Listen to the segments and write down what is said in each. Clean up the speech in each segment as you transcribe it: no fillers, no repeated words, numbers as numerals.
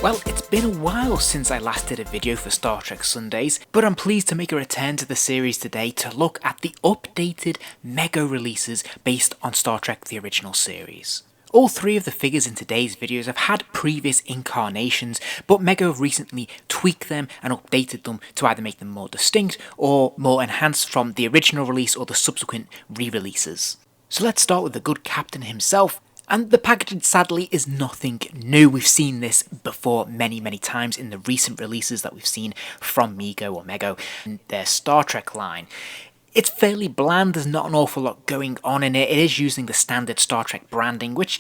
Well, it's been a while since I last did a video for Star Trek Sundays, but I'm pleased to make a return to the series today to look at the updated Mego releases based on Star Trek the original series. All three of the figures in today's videos have had previous incarnations, but Mego have recently tweaked them and updated them to either make them more distinct or more enhanced from the original release or the subsequent re-releases. So let's start with the good captain himself. And the packaging sadly is nothing new. We've seen this before many times in the recent releases that we've seen from Mego or Mego and their Star Trek line. It's fairly bland, there's not an awful lot going on in it. It is using the standard Star Trek branding, which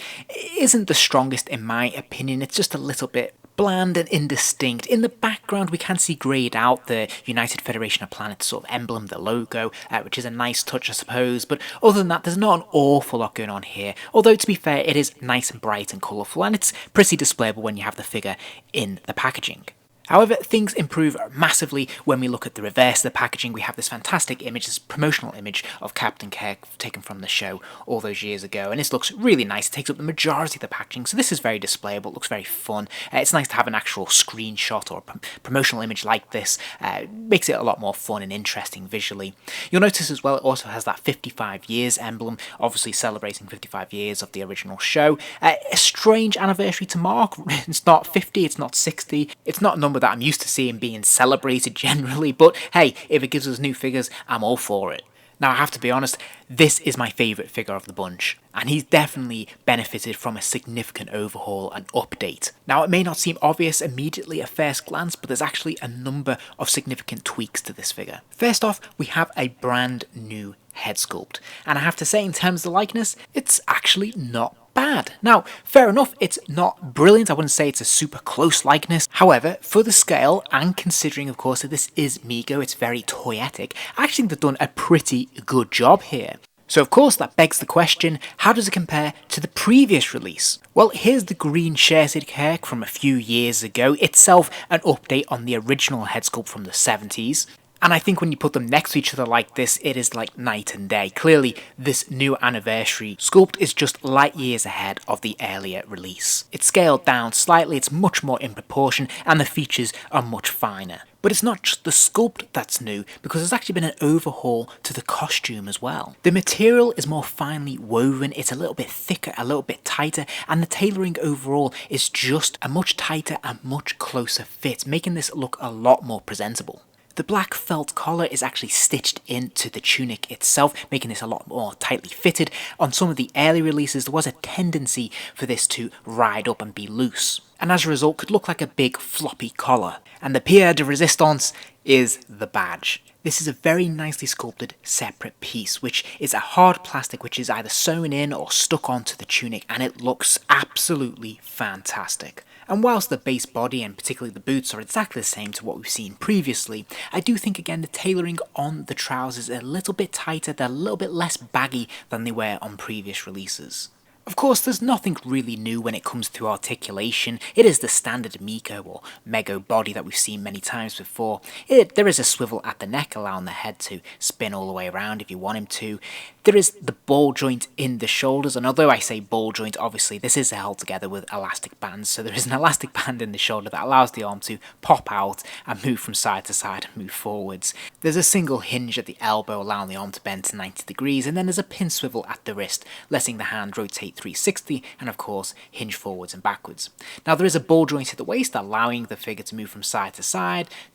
isn't the strongest in my opinion. It's just a little bit bland and indistinct. In the background we can see greyed out the United Federation of Planets sort of emblem, the logo, which is a nice touch I suppose, but other than that there's not an awful lot going on here, although to be fair it is nice and bright and colourful and it's pretty displayable when you have the figure in the packaging. However, things improve massively when we look at the reverse of the packaging. We have this fantastic image, this promotional image of Captain Kirk taken from the show all those years ago, and this looks really nice. It takes up the majority of the packaging, so this is very displayable, it looks very fun. It's nice to have an actual screenshot or a promotional image like this. It makes it a lot more fun and interesting visually. You'll notice as well it also has that 55 years emblem, obviously celebrating 55 years of the original show. A strange anniversary to mark. It's not 50, it's not 60, it's not a number that I'm used to seeing being celebrated generally, but hey, if it gives us new figures, I'm all for it. Now I have to be honest, this is my favourite figure of the bunch, and he's definitely benefited from a significant overhaul and update. Now it may not seem obvious immediately at first glance, but there's actually a number of significant tweaks to this figure. First off, we have a brand new head sculpt, and I have to say in terms of the likeness, it's actually not bad. Now, fair enough, it's not brilliant, I wouldn't say it's a super close likeness. However, for the scale, and considering of course that this is Mego, it's very toyetic, I actually think they've done a pretty good job here. So of course that begs the question, how does it compare to the previous release? Well, here's the green shirted Kirk from a few years ago, itself an update on the original head sculpt from the 70s. And I think when you put them next to each other like this, it is like night and day. Clearly, this new anniversary sculpt is just light years ahead of the earlier release. It's scaled down slightly, it's much more in proportion, and the features are much finer. But it's not just the sculpt that's new, because there's actually been an overhaul to the costume as well. The material is more finely woven, it's a little bit thicker, a little bit tighter, and the tailoring overall is just a much tighter and much closer fit, making this look a lot more presentable. The black felt collar is actually stitched into the tunic itself, making this a lot more tightly fitted. On some of the early releases there was a tendency for this to ride up and be loose, and as a result could look like a big floppy collar. And the pierre de resistance is the badge. This is a very nicely sculpted separate piece, which is a hard plastic which is either sewn in or stuck onto the tunic, and it looks absolutely fantastic. And whilst the base body and particularly the boots are exactly the same to what we've seen previously, I do think again the tailoring on the trousers is a little bit tighter, they're a little bit less baggy than they were on previous releases. Of course, there's nothing really new when it comes to articulation. It is the standard Mego or Mego body that we've seen many times before. There is a swivel at the neck allowing the head to spin all the way around if you want him to. There is the ball joint in the shoulders, and although I say ball joint, obviously this is held together with elastic bands, so there is an elastic band in the shoulder that allows the arm to pop out and move from side to side and move forwards. There's a single hinge at the elbow allowing the arm to bend to 90 degrees, and then there's a pin swivel at the wrist, letting the hand rotate 360 and of course hinge forwards and backwards. Now there is a ball joint at the waist allowing the figure to move from side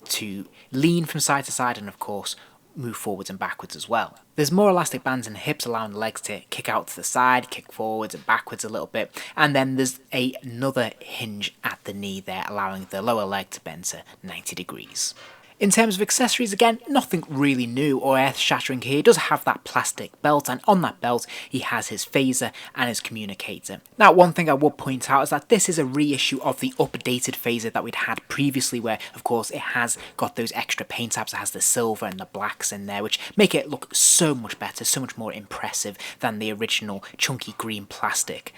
to lean from side to side, and of course move forwards and backwards as well. There's more elastic bands in the hips allowing the legs to kick out to the side, kick forwards and backwards a little bit, and then there's another hinge at the knee there allowing the lower leg to bend to 90 degrees. In terms of accessories, again, nothing really new or earth-shattering here. He does have that plastic belt, and on that belt he has his phaser and his communicator. Now, one thing I would point out is that this is a reissue of the updated phaser that we'd had previously, where, of course, it has got those extra paint tabs. It has the silver and the blacks in there, which make it look so much better, so much more impressive than the original chunky green plastic.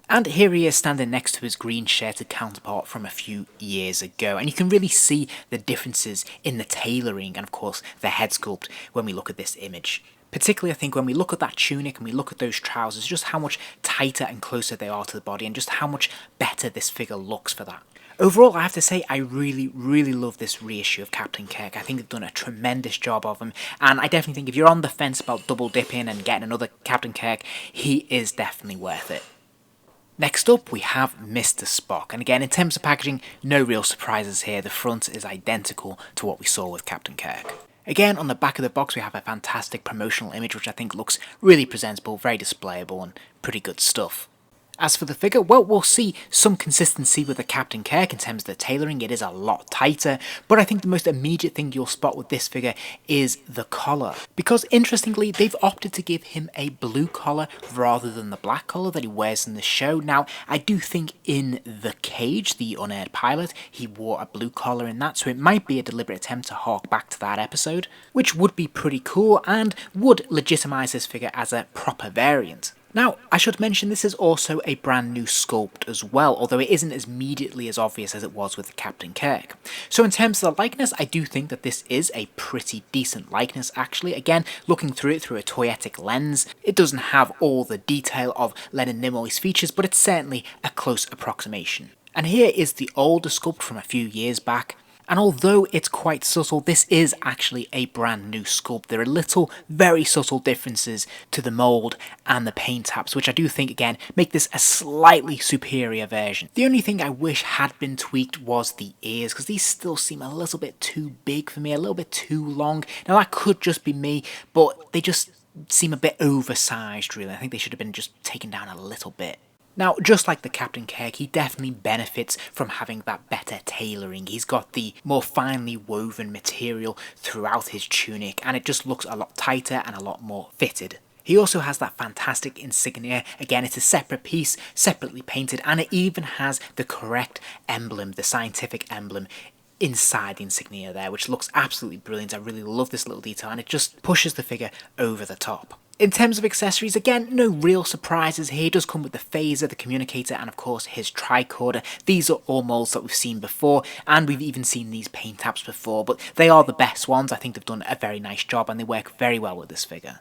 And here he is standing next to his green shirted counterpart from a few years ago, and you can really see the differences in the tailoring and of course the head sculpt when we look at this image. Particularly I think when we look at that tunic and we look at those trousers, just how much tighter and closer they are to the body and just how much better this figure looks for that. Overall, I have to say I really love this reissue of Captain Kirk. I think they've done a tremendous job of him, and I definitely think if you're on the fence about double dipping and getting another Captain Kirk, he is definitely worth it. Next up, we have Mr. Spock, and again, in terms of packaging, no real surprises here. The front is identical to what we saw with Captain Kirk. Again, on the back of the box, we have a fantastic promotional image, which I think looks really presentable, very displayable, and pretty good stuff. As for the figure, well, we'll see some consistency with the Captain Kirk in terms of the tailoring. It is a lot tighter, but I think the most immediate thing you'll spot with this figure is the collar. Because interestingly, they've opted to give him a blue collar rather than the black collar that he wears in the show. Now, I do think in The Cage, the unaired pilot, he wore a blue collar in that, so it might be a deliberate attempt to hark back to that episode, which would be pretty cool and would legitimize this figure as a proper variant. Now, I should mention this is also a brand new sculpt as well, although it isn't as immediately as obvious as it was with Captain Kirk. So in terms of the likeness, I do think that this is a pretty decent likeness actually. Again, looking through it through a toyetic lens, it doesn't have all the detail of Leonard Nimoy's features, but it's certainly a close approximation. And here is the older sculpt from a few years back. And although it's quite subtle, this is actually a brand new sculpt. There are little, very subtle differences to the mould and the paint taps, which I do think, again, make this a slightly superior version. The only thing I wish had been tweaked was the ears, because these still seem a little bit too big for me, a little bit too long. Now that could just be me, but they just seem a bit oversized, really. I think they should have been just taken down a little bit. Now, just like the Captain Kirk, he definitely benefits from having that better tailoring. He's got the more finely woven material throughout his tunic, and it just looks a lot tighter and a lot more fitted. He also has that fantastic insignia. Again, it's a separate piece, separately painted, and it even has the correct emblem, the scientific emblem, inside the insignia there, which looks absolutely brilliant. I really love this little detail, and it just pushes the figure over the top. In terms of accessories, again, no real surprises here. He does come with the phaser, the communicator, and of course his tricorder. These are all molds that we've seen before, and we've even seen these paint taps before, but they are the best ones. I think they've done a very nice job, and they work very well with this figure.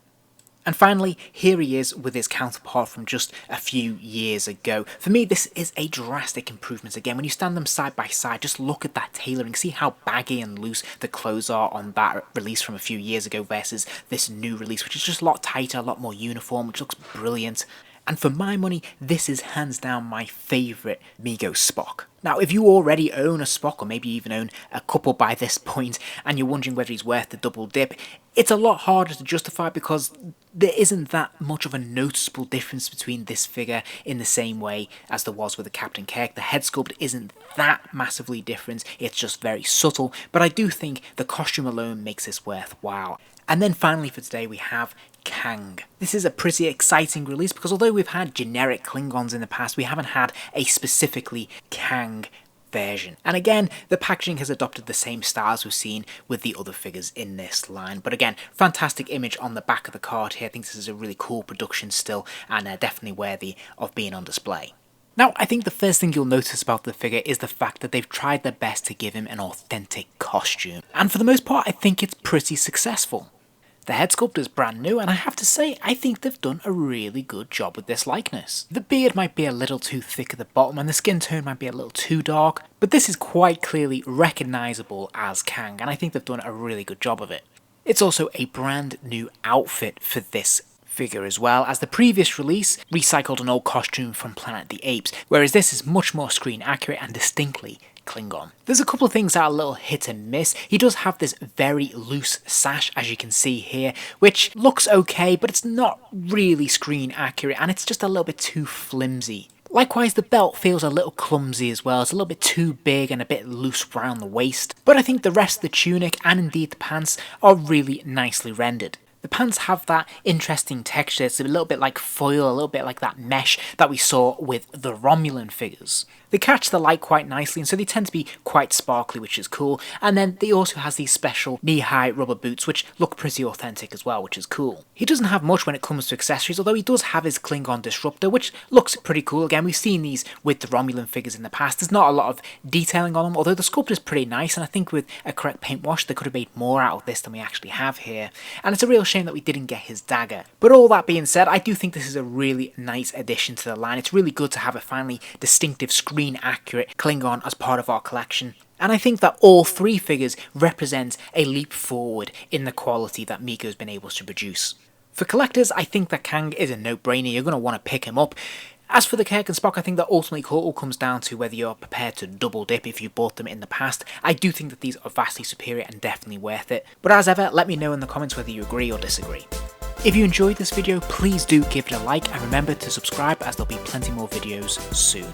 And finally, here he is with his counterpart from just a few years ago. For me, this is a drastic improvement. Again, when you stand them side by side, just look at that tailoring. See how baggy and loose the clothes are on that release from a few years ago versus this new release, which is just a lot tighter, a lot more uniform, which looks brilliant. And for my money, this is hands down my favourite Mego Spock. Now, if you already own a Spock, or maybe you even own a couple by this point, and you're wondering whether he's worth the double dip, it's a lot harder to justify because there isn't that much of a noticeable difference between this figure in the same way as there was with the Captain Kirk. The head sculpt isn't that massively different, it's just very subtle, but I do think the costume alone makes this worthwhile. And then finally for today we have Kang. This is a pretty exciting release because although we've had generic Klingons in the past, we haven't had a specifically Kang version. And again, the packaging has adopted the same style as we've seen with the other figures in this line. But again, fantastic image on the back of the card here. I think this is a really cool production still, and definitely worthy of being on display. Now, I think the first thing you'll notice about the figure is the fact that they've tried their best to give him an authentic costume. And for the most part, I think it's pretty successful. The head sculpt is brand new, and I have to say, I think they've done a really good job with this likeness. The beard might be a little too thick at the bottom, and the skin tone might be a little too dark, but this is quite clearly recognisable as Kang, and I think they've done a really good job of it. It's also a brand new outfit for this figure as well, as the previous release recycled an old costume from Planet of the Apes, whereas this is much more screen accurate and distinctly Klingon. There's a couple of things that are a little hit and miss. He does have this very loose sash, as you can see here, which looks okay, but it's not really screen accurate, and it's just a little bit too flimsy. Likewise, the belt feels a little clumsy as well. It's a little bit too big and a bit loose around the waist, but I think the rest of the tunic and indeed the pants are really nicely rendered. The pants have that interesting texture. It's a little bit like foil, a little bit like that mesh that we saw with the Romulan figures. They catch the light quite nicely, and so they tend to be quite sparkly, which is cool. And then they also has these special knee-high rubber boots, which look pretty authentic as well, which is cool. He doesn't have much when it comes to accessories, although he does have his Klingon disruptor, which looks pretty cool. Again, we've seen these with the Romulan figures in the past. There's not a lot of detailing on them, although the sculpt is pretty nice, and I think with a correct paint wash, they could have made more out of this than we actually have here. And it's a real shame that we didn't get his dagger. But all that being said, I do think this is a really nice addition to the line. It's really good to have a finally distinctive screen screen accurate Klingon as part of our collection. And I think that all three figures represent a leap forward in the quality that Mego's been able to produce. For collectors, I think that Kang is a no-brainer. You're going to want to pick him up. As for the Kirk and Spock, I think that ultimately it all comes down to whether you're prepared to double dip if you bought them in the past. I do think that these are vastly superior and definitely worth it. But as ever, let me know in the comments whether you agree or disagree. If you enjoyed this video, please do give it a like and remember to subscribe as there'll be plenty more videos soon.